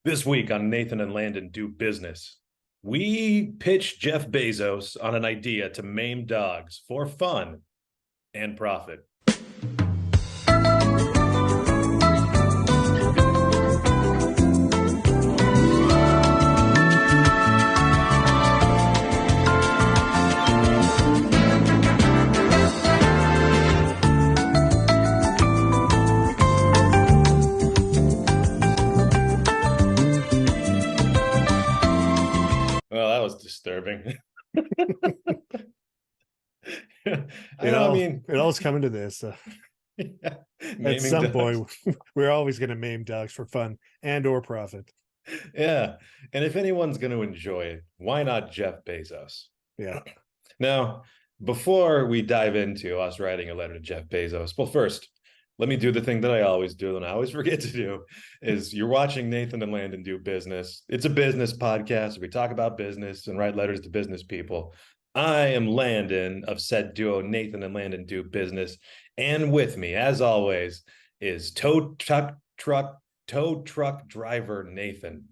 This week on Nathan and Landon Do Business, we pitch Jeff Bezos on an idea to maim dogs for fun and profit. Well, that was disturbing. It all's coming to this. Yeah, At some dogs. point, we're always going to maim dogs for fun and or profit. Yeah, and if anyone's going to enjoy it, why not Jeff Bezos? Yeah. Now, before we dive into us writing a letter to Jeff Bezos, well, first, let me do the thing that I always do and I always forget to do is you're watching Nathan and Landon Do Business. It's a business podcast. We talk about business and write letters to business people. I am Landon of said duo, Nathan and Landon Do Business. And with me, as always, is tow truck driver Nathan.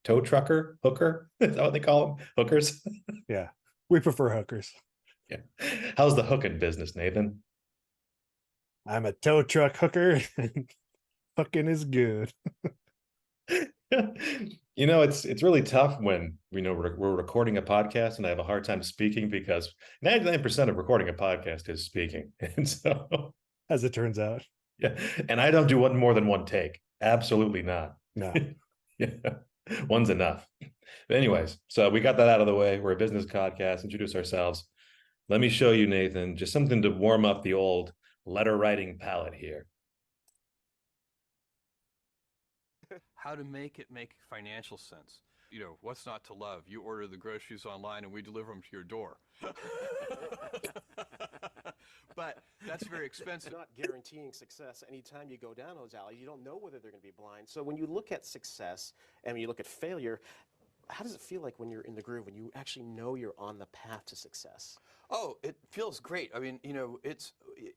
Tow trucker? Hooker? Is that what they call them? Hookers? Yeah. We prefer hookers. Yeah. How's the hooking business, Nathan? I'm a tow truck hooker. Hooking is good. It's really tough when we're recording a podcast and I have a hard time speaking because 99% of recording a podcast is speaking. And so, as it turns out. Yeah. And I don't do more than one take. Absolutely not. No. Yeah. One's enough. But anyways, so we got that out of the way. We're a business podcast. Introduce ourselves. Let me show you, Nathan, just something to warm up the old letter writing palette here. How to make it make financial sense. You know, what's not to love? You order the groceries online and we deliver them to your door. But that's very expensive. Not guaranteeing success anytime you go down those alleys. You don't know whether they're going to be blind. So when you look at success and when you look at failure, how does it feel like when you're in the groove, when you actually know you're on the path to success? Oh, it feels great. I mean, you know,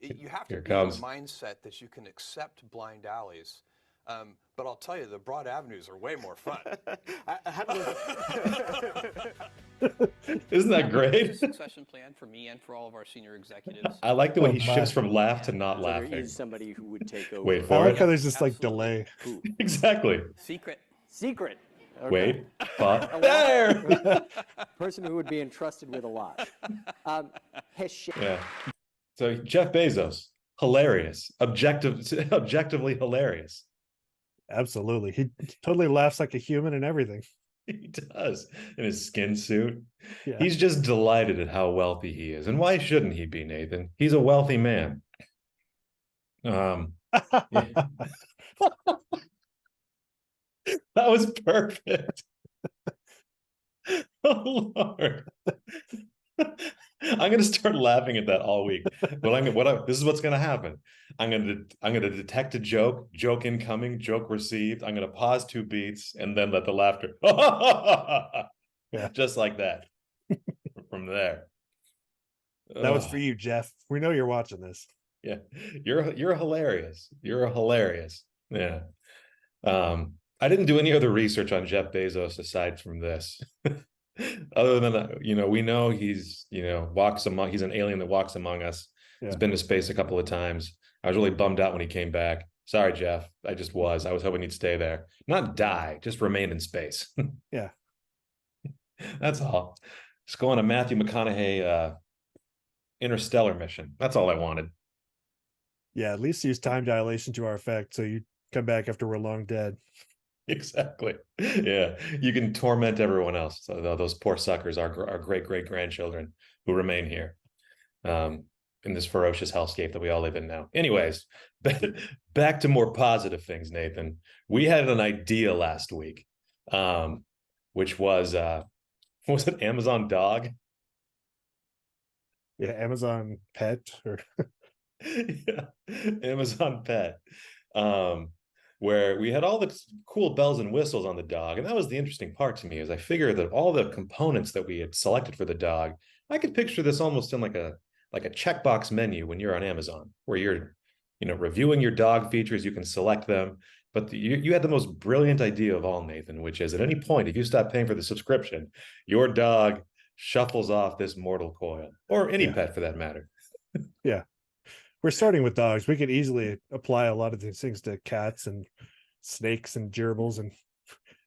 you have to Here be in comes. a mindset that you can accept blind alleys. But I'll tell you, the broad avenues are way more fun. Isn't that great? It's a succession plan for me and for all of our senior executives. I like the way he my. shifts from laugh to not So laughing. there is somebody who would take over. Wait I for like it. how there's this like Absolutely. delay. Exactly. Secret. Secret. Okay. Wait. But there. Person who would be entrusted with a lot. Yeah. So Jeff Bezos, hilarious, objectively hilarious. Absolutely. He totally laughs like a human and everything. He does in his skin suit. Yeah. He's just delighted at how wealthy he is, and why shouldn't he be, Nathan? He's a wealthy man. Yeah. That was perfect. Oh Lord. I'm gonna start laughing at that all week. But this is what's gonna happen. I'm gonna detect a joke incoming, joke received. I'm gonna pause 2 beats and then let the laughter Yeah. just like that. From there. That was for you, Jeff. We know you're watching this. Yeah, you're hilarious. You're hilarious. Yeah. I didn't do any other research on Jeff Bezos aside from this. Other than we know he's he's an alien that walks among us. Yeah. He's been to space a couple of times. I was really bummed out when he came back. Sorry, Jeff. I was hoping he'd stay there. Not die, just remain in space. Yeah. That's all. Just go on a Matthew McConaughey interstellar mission. That's all I wanted. Yeah, at least use time dilation to our effect so you come back after we're long dead. Exactly. Yeah, you can torment everyone else. So those poor suckers, our great grandchildren who remain here, in this ferocious hellscape that we all live in now. Anyways, back to more positive things, Nathan. We had an idea last week, which was it Amazon Dog? Yeah, Amazon Pet or Yeah, Amazon Pet. Where we had all the cool bells and whistles on the dog. And that was the interesting part to me, is I figured that all the components that we had selected for the dog, I could picture this almost in like a checkbox menu when you're on Amazon, where you're reviewing your dog features. You can select them. But you had the most brilliant idea of all, Nathan, which is at any point, if you stop paying for the subscription, your dog shuffles off this mortal coil, or any pet for that matter. Yeah. We're starting with dogs. We could easily apply a lot of these things to cats and snakes and gerbils and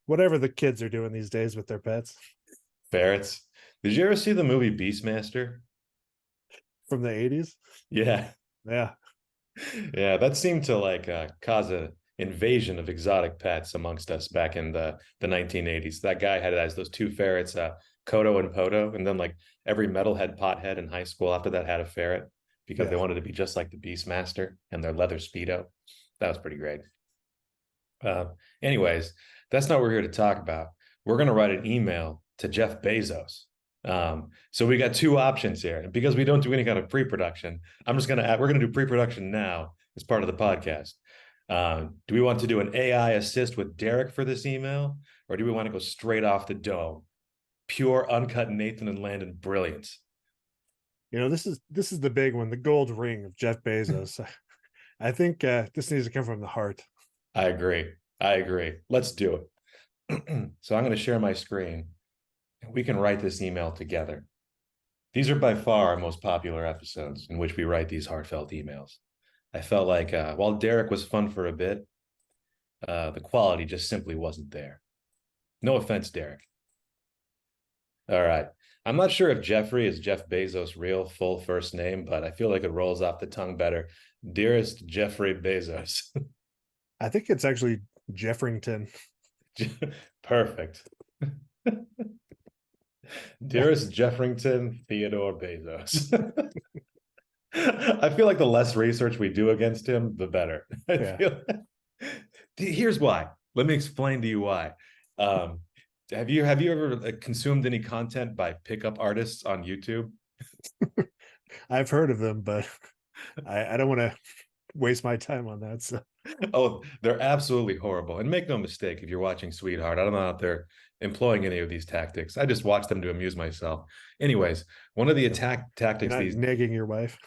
whatever the kids are doing these days with their pets. Ferrets. Did you ever see the movie Beastmaster? From the 80s? Yeah. Yeah. Yeah, that seemed to like cause a invasion of exotic pets amongst us back in the 1980s. That guy had as those two ferrets, Kodo and Poto, and then like every metalhead pothead in high school after that had a ferret because they wanted to be just like the Beastmaster and their leather Speedo. That was pretty great. Anyways, that's not what we're here to talk about. We're going to write an email to Jeff Bezos. So we got two options here. And because we don't do any kind of pre-production, we're going to do pre-production now as part of the podcast. Do we want to do an AI assist with Derek for this email, or do we want to go straight off the dome? Pure, uncut Nathan and Landon brilliance. You know, this is the big one, the gold ring of Jeff Bezos. I think this needs to come from the heart. I agree. Let's do it. So I'm going to share my screen. We can write this email together. These are by far our most popular episodes in which we write these heartfelt emails. I felt like while Derek was fun for a bit, the quality just simply wasn't there. No offense, Derek. All right. I'm not sure if Jeffrey is Jeff Bezos' real full first name, but I feel like it rolls off the tongue better. Dearest Jeffrey Bezos. I think it's actually Jeffrington. Perfect. Dearest Jeffrington Theodore Bezos. I feel like the less research we do against him, the better. Here's why. Let me explain to you why. Have you ever consumed any content by pickup artists on YouTube? I've heard of them, but I don't want to waste my time on that. So. Oh, they're absolutely horrible. And make no mistake, if you're watching Sweetheart, I don't know out there employing any of these tactics. I just watch them to amuse myself. Anyways, one of the tactics You're not these negging your wife.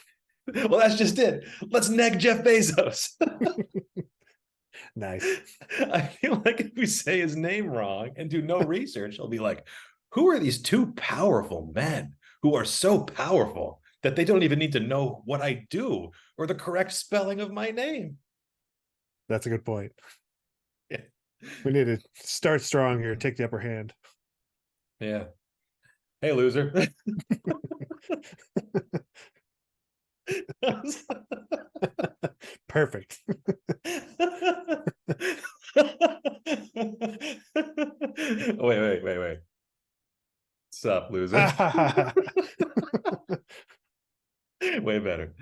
Well, that's just it. Let's neg Jeff Bezos. Nice. I feel like if we say his name wrong and do no research, he'll be like, who are these two powerful men who are so powerful that they don't even need to know what I do or the correct spelling of my name? That's a good point. Yeah. We need to start strong here, take the upper hand. Yeah. Hey, loser. Perfect. Wait. What's up, loser? Way better.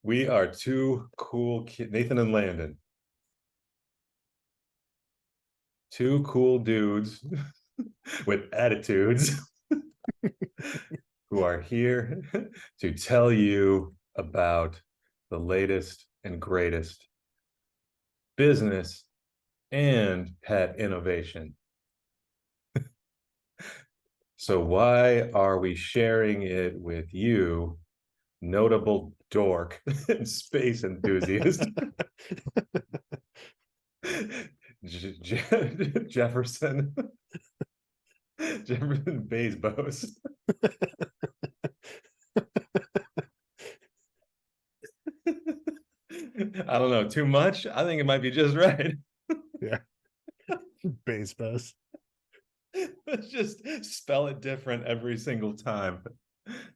We are two cool kids, Nathan and Landon. Two cool dudes with attitudes who are here to tell you about the latest and greatest business and pet innovation. So why are we sharing it with you, notable dork and space enthusiast? Jefferson Bezos. I don't know, too much? I think it might be just right. Yeah. Bezos. Let's just spell it different every single time.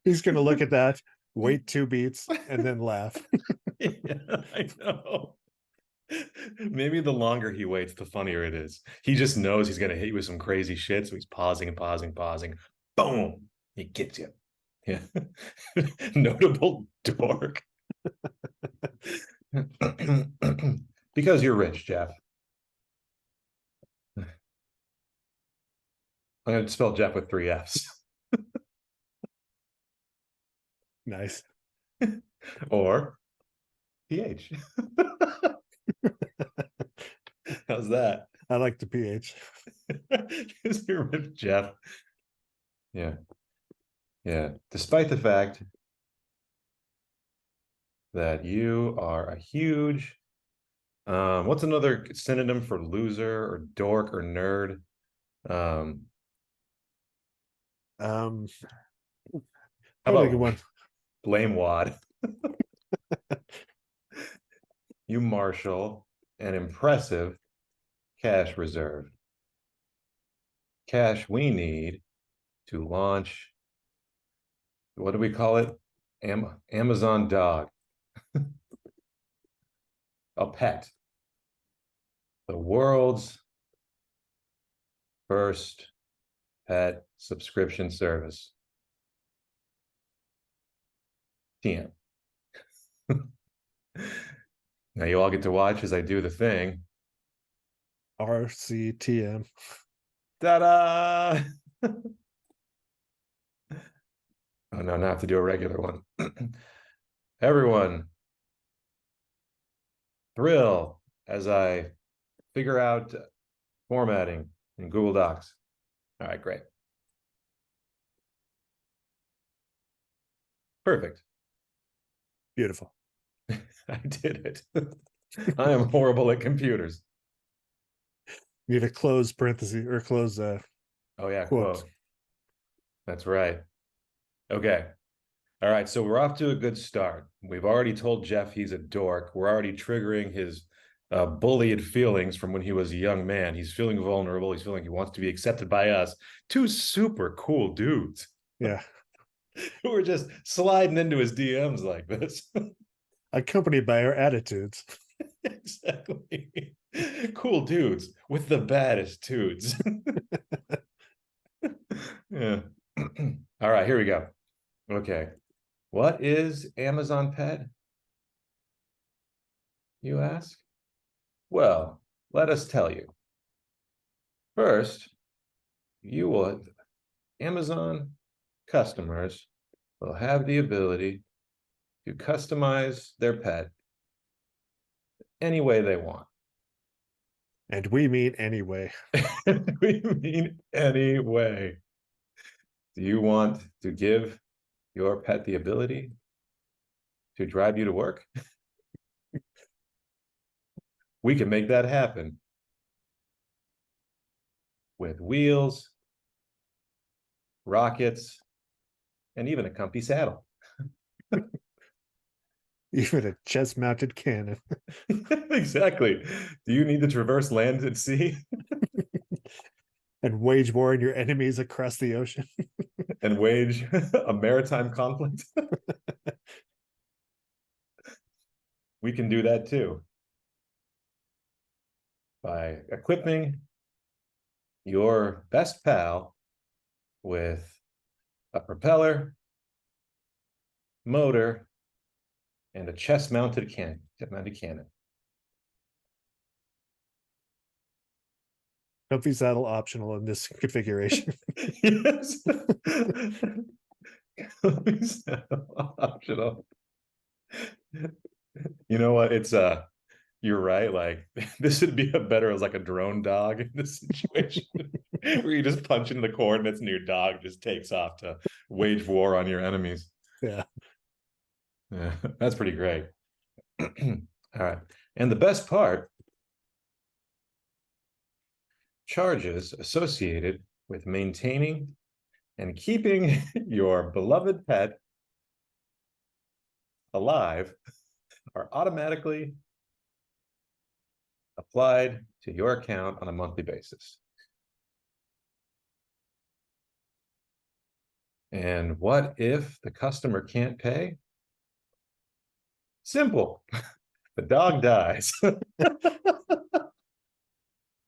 He's going to look at that, wait 2 beats, and then laugh. Yeah, I know. Maybe the longer he waits, the funnier it is. He just knows he's going to hit you with some crazy shit, so he's pausing and pausing. Boom! He gets you. Yeah. Notable dork. Because you're rich, Jeff. I'm going to spell Jeff with 3 F's. Nice. Or PH. How's that? I like the PH. Because you're rich, Jeff. Yeah. Despite the fact that you are a huge What's another synonym for loser or dork or nerd? Um, How probably a good about one. blame wad? You marshal an impressive cash reserve. Cash we need to launch, what do we call it? Amazon dog. A pet. The world's first pet subscription service. TM. Now you all get to watch as I do the thing. RCTM. Ta-da! Oh no, now I have to do a regular one. Everyone, thrill as I figure out formatting in Google Docs. All right, great. Perfect. Beautiful. I did it. I am horrible at computers. You need a close parenthesis or close Oh yeah, quote. quote. That's right. Okay. All right, so we're off to a good start. We've already told Jeff he's a dork. We're already triggering his bullied feelings from when he was a young man. He's feeling vulnerable. He's feeling he wants to be accepted by us. Two super cool dudes Yeah. who are just sliding into his DMs like this. Accompanied by our attitudes. Exactly. Cool dudes with the baddest dudes. Yeah. All right, here we go. Okay. What is Amazon Pet, you ask? Well, let us tell you. First, Amazon customers will have the ability to customize their pet any way they want. And we mean anyway. We mean any way. Do you want to give your pet the ability to drive you to work? We can make that happen with wheels, rockets, and even a comfy saddle. Even a chest-mounted cannon. Exactly. Do you need to traverse land and sea And wage war on your enemies across the ocean. and wage a maritime conflict? We can do that too by equipping your best pal with a propeller, motor, and a chest-mounted cannon. Comfy saddle optional in this configuration. Yes. Optional. You know what? It's you're right. Like this would be a better as like a drone dog in this situation where you just punch into the coordinates and your dog just takes off to wage war on your enemies. Yeah. Yeah, that's pretty great. All right. And the best part, charges associated with maintaining and keeping your beloved pet alive are automatically applied to your account on a monthly basis. And what if the customer can't pay? Simple. The dog dies.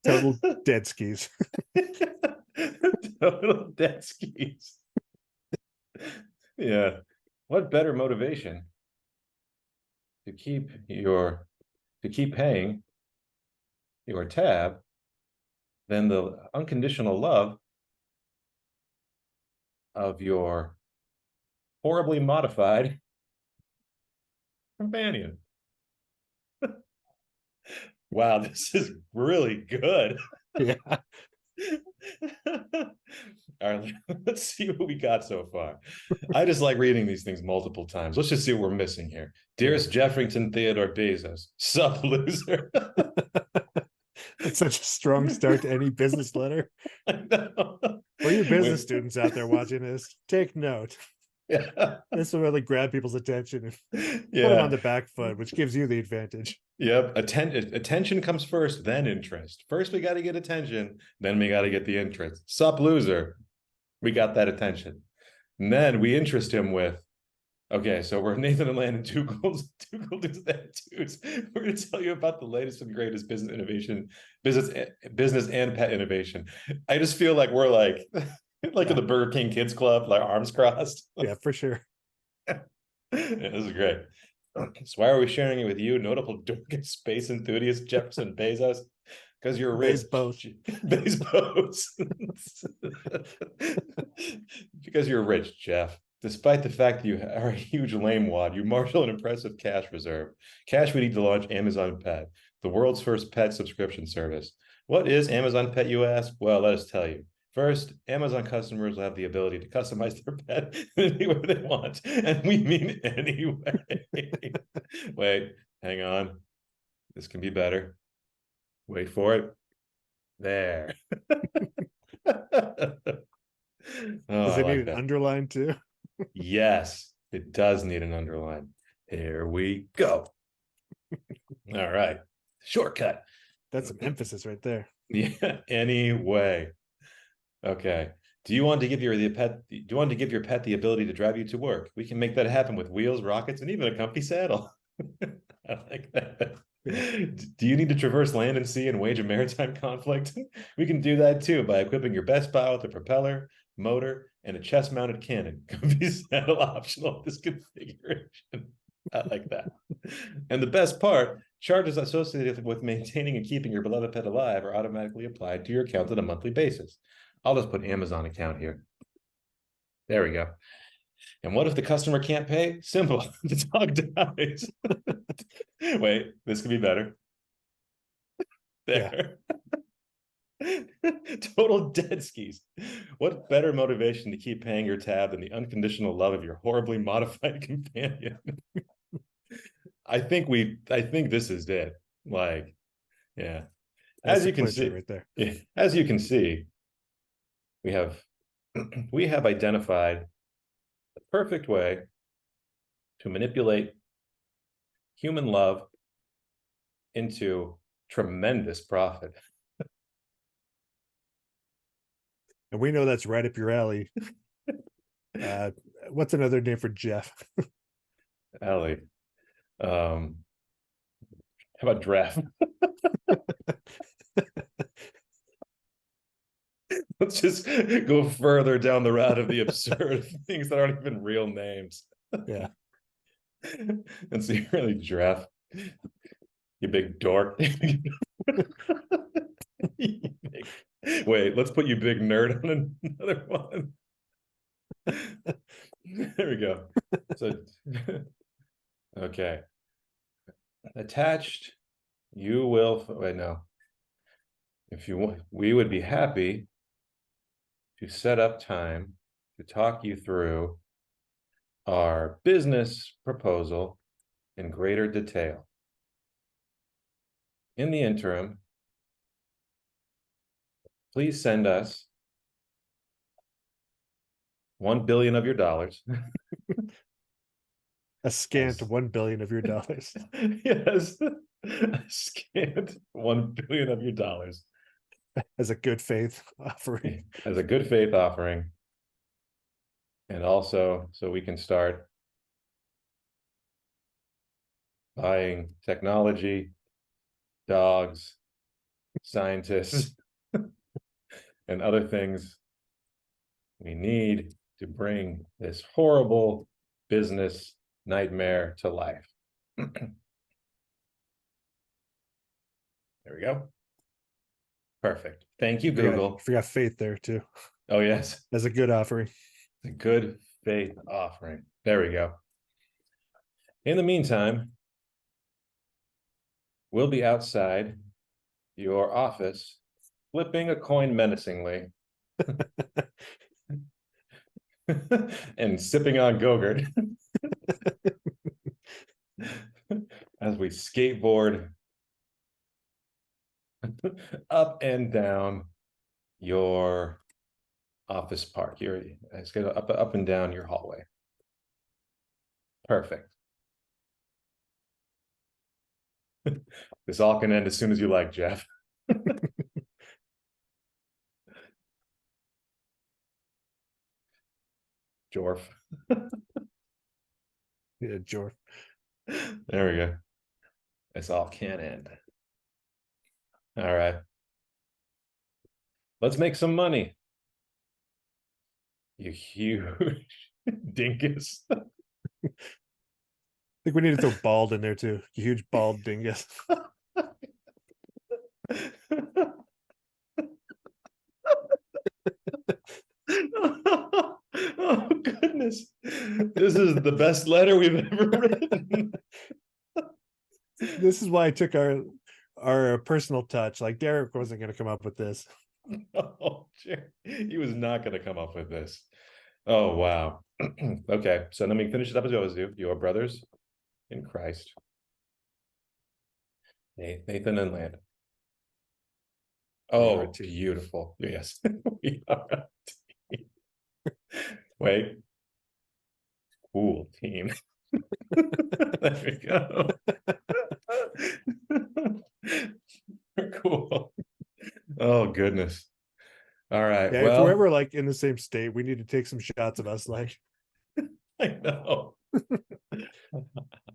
Total dead skis. Total dead skis. Yeah. What better motivation to keep paying your tab than the unconditional love of your horribly modified companion. Wow, this is really good. Yeah. Our let's see what we got so far. I just like reading these things multiple times. Let's just see what we're missing here. Dearest Jeffrington Theodore Bezos, sup loser. That's such a strong start to any business letter. I know. For you business Wait. students out there watching this, take note. Yeah. This will really grab people's attention and put them Yeah. on the back foot, which gives you the advantage. Yep. Attention comes first, then interest. First, we got to get attention, then we got to get the interest. Sup, loser. We got that attention. And then we interest him with, okay, so we're Nathan and Landon, two cool dudes attitudes. We're going to tell you about the latest and greatest business innovation, business and pet innovation. I just feel like we're like in the Burger King Kids Club, like arms crossed. Yeah, for sure. Yeah, this is great. So why are we sharing it with you, notable dork and space enthusiast Jefferson Bezos? Because you're rich. Bezos. Because you're rich, Jeff. Despite the fact that you are a huge lame wad, you marshal an impressive cash reserve. Cash we need to launch Amazon Pet, the world's first pet subscription service. What is Amazon Pet, you ask? Well, let us tell you. First, Amazon customers will have the ability to customize their pet any way they want. And we mean any way. Wait, hang on. This can be better. Wait for it. There. Does it need an underline too? Yes, it does need an underline. Here we go. All right. Shortcut. That's some emphasis right there. Yeah. Anyway. Okay. Do you want to give your pet the ability to drive you to work? We can make that happen with wheels, rockets, and even a comfy saddle. I like that. Do you need to traverse land and sea and wage a maritime conflict? We can do that too by equipping your best bot with a propeller, motor, and a chest-mounted cannon. Comfy saddle optional this configuration. I like that. And the best part, charges associated with maintaining and keeping your beloved pet alive are automatically applied to your account on a monthly basis. I'll just put Amazon account here. There we go. And what if the customer can't pay? Simple. The dog dies. Wait, this could be better. There. Yeah. Total dead skis. What better motivation to keep paying your tab than the unconditional love of your horribly modified companion? I think this is it. Like, yeah. That's As you can see right there. Yeah, as you can see, we have identified the perfect way to manipulate human love into tremendous profit. And we know that's right up your alley. What's another name for Jeff? Alley. How about draft? Let's just go further down the route of the absurd things that aren't even real names. Yeah. And so you really draft, you big dork. Wait, let's put you big nerd on another one. There we go. So, okay. Attached, you will, wait, no. If you want, we would be happy to set up time to talk you through our business proposal in greater detail. In the interim, please send us $1 billion of your dollars. A scant 1 billion of your dollars. Yes, a scant 1 billion of your dollars as a good faith offering. As a good faith offering. And also so we can start buying technology, dogs, scientists, and other things we need to bring this horrible business nightmare to life. There we go. Perfect. Thank you, Google. Forgot faith there too. Oh, yes. As a good offering. A good faith offering. There we go. In the meantime, we'll be outside your office, flipping a coin menacingly. and sipping on Go-Gurt as we skateboard up and down your office park. Let's get up and down your hallway. Perfect. This all can end as soon as you like, Jeff. Jorf. Yeah, Jorf. There we go. This all can end. All right. Let's make some money. You huge dingus. I think we need to throw bald in there too. You huge bald dingus. Oh goodness. This is the best letter we've ever written. This is why I took our personal touch. Like Derek wasn't going to come up with this. Oh, he was not going to come up with this. Oh wow. Okay, so let me finish it up as we always do. Your brothers in Christ, Nathan and Landon. Oh, beautiful. Yes. We are a team. Wait. Cool team. There we go. Cool. Oh goodness. All right. Yeah, well, if we're ever like in the same state, we need to take some shots of us. Like, I know.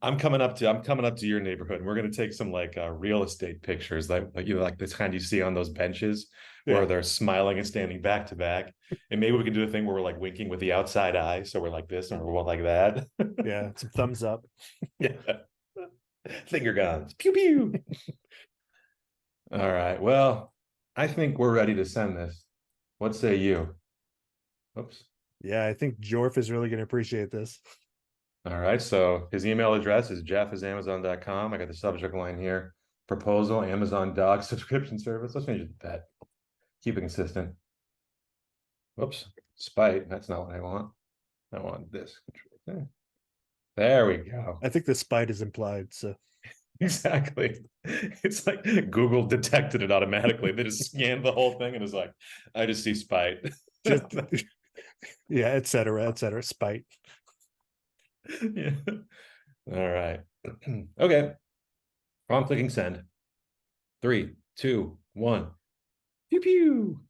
I'm coming up to your neighborhood, and we're gonna take some like real estate pictures, like like this kind you see on those benches where they're smiling and standing back to back. And maybe we can do a thing where we're like winking with the outside eye, so we're like this and we're like that. yeah, some thumbs up. Yeah. Finger guns. Pew pew. All right. Well, I think we're ready to send this. What say you? Oops. Yeah, I think Jorf is really going to appreciate this. All right. So his email address is jeff@amazon.com. I got the subject line here. Proposal, Amazon dog subscription service. Let's change it to pet. Keep it consistent. Whoops. Spite. That's not what I want. I want this. There we go. I think the spite is implied. So exactly. It's like Google detected it automatically. They just scanned the whole thing and is like, I just see spite. just, yeah, et cetera, spite. Yeah. All right. Okay. I'm clicking send. 3, 2, 1. Pew pew.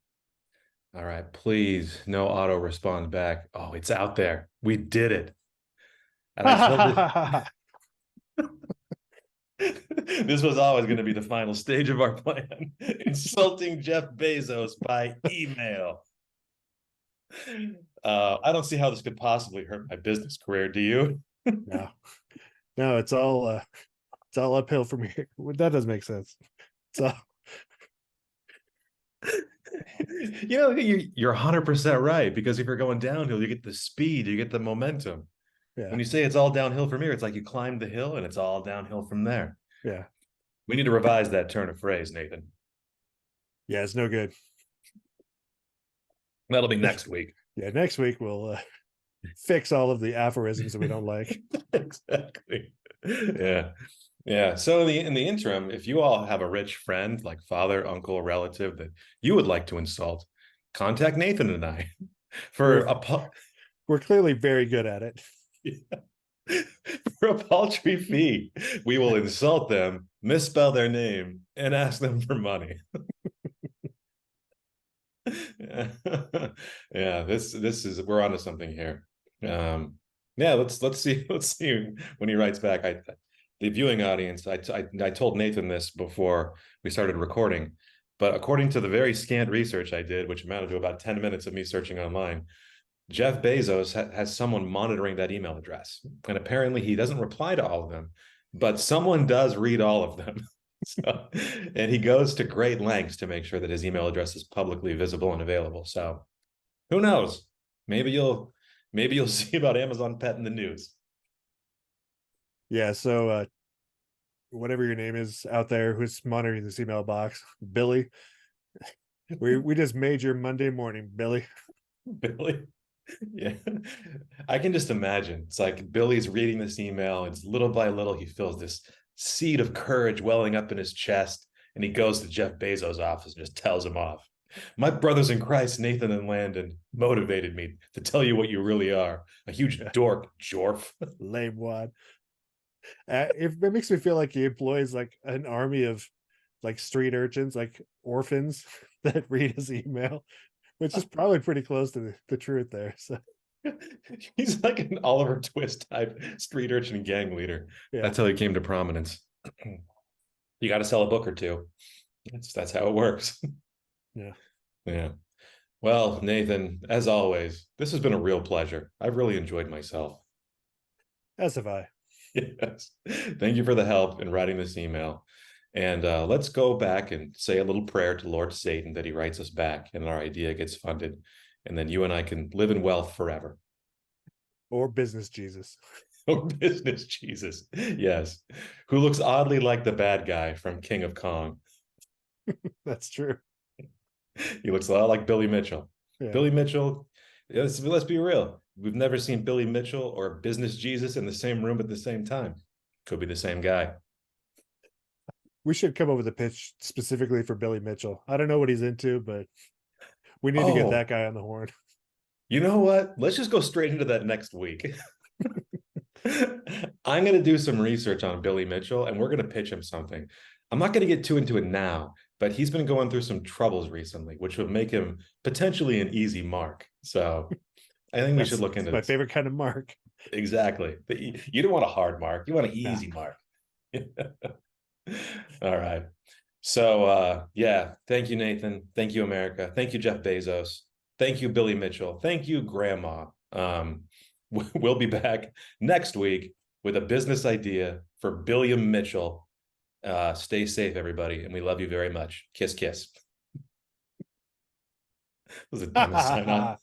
All right. Please, no auto response back. Oh, it's out there. We did it. And I told this was always going to be the final stage of our plan. Insulting Jeff Bezos by email. I don't see how this could possibly hurt my business career. Do you? No, it's all uphill from here. That doesn't make sense. So you're 100% right, because if you're going downhill, you get the speed, you get the momentum. Yeah. When you say it's all downhill from here, it's like you climbed the hill and it's all downhill from there. Yeah. We need to revise that turn of phrase, Nathan. Yeah, it's no good. That'll be next week. Yeah, next week we'll fix all of the aphorisms that we don't like. Exactly. Yeah. So in the interim, if you all have a rich friend, like father, uncle, relative that you would like to insult, contact Nathan and I we're clearly very good at it. Yeah. For a paltry fee, we will insult them, misspell their name, and ask them for money. Yeah, this is, we're onto something here. Yeah, let's see when he writes back. The viewing audience, I told Nathan this before we started recording, but according to the very scant research I did, which amounted to about 10 minutes of me searching online, Jeff Bezos has someone monitoring that email address. And apparently he doesn't reply to all of them, but someone does read all of them. So, and he goes to great lengths to make sure that his email address is publicly visible and available. So who knows? Maybe you'll see about Amazon Pet in the news. Yeah, so whatever your name is out there who's monitoring this email box, Billy, we just made your Monday morning, Billy. Billy. Yeah. I can just imagine. It's like Billy's reading this email. It's little by little, he feels this seed of courage welling up in his chest. And he goes to Jeff Bezos' office and just tells him off. My brothers in Christ, Nathan and Landon, motivated me to tell you what you really are. A huge dork, Jorf. Lame one. It makes me feel like he employs like an army of like street urchins, like orphans that read his email, which is probably pretty close to the truth there. So He's like an Oliver Twist type street urchin gang leader. yeah. That's how he came to prominence. You got to sell a book or two. That's how it works. Yeah. Yeah. Well, Nathan, as always, this has been a real pleasure. I've really enjoyed myself. As have I. Yes. Thank you for the help in writing this email. And let's go back and say a little prayer to Lord Satan that he writes us back and our idea gets funded. And then you and I can live in wealth forever. Or business Jesus. Or business Jesus. Yes. Who looks oddly like the bad guy from King of Kong. That's true. He looks a lot like Billy Mitchell. Yeah. Billy Mitchell, let's be real. We've never seen Billy Mitchell or business Jesus in the same room at the same time. Could be the same guy. We should come up with a pitch specifically for Billy Mitchell. I don't know what he's into, but we need to get that guy on the horn. You know what? Let's just go straight into that next week. I'm going to do some research on Billy Mitchell and we're going to pitch him something. I'm not going to get too into it now, but he's been going through some troubles recently, which would make him potentially an easy mark. So I think we should look into my this. favorite kind of mark. Exactly. You don't want a hard mark. You want an easy mark. All right. So yeah, thank you, Nathan. Thank you, America. Thank you, Jeff Bezos. Thank you, Billy Mitchell. Thank you, Grandma. We'll be back next week with a business idea for Billiam Mitchell. Stay safe, everybody, and we love you very much. Kiss, kiss. That was the dumbest sign on.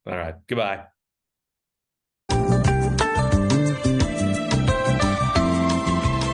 All right. Goodbye.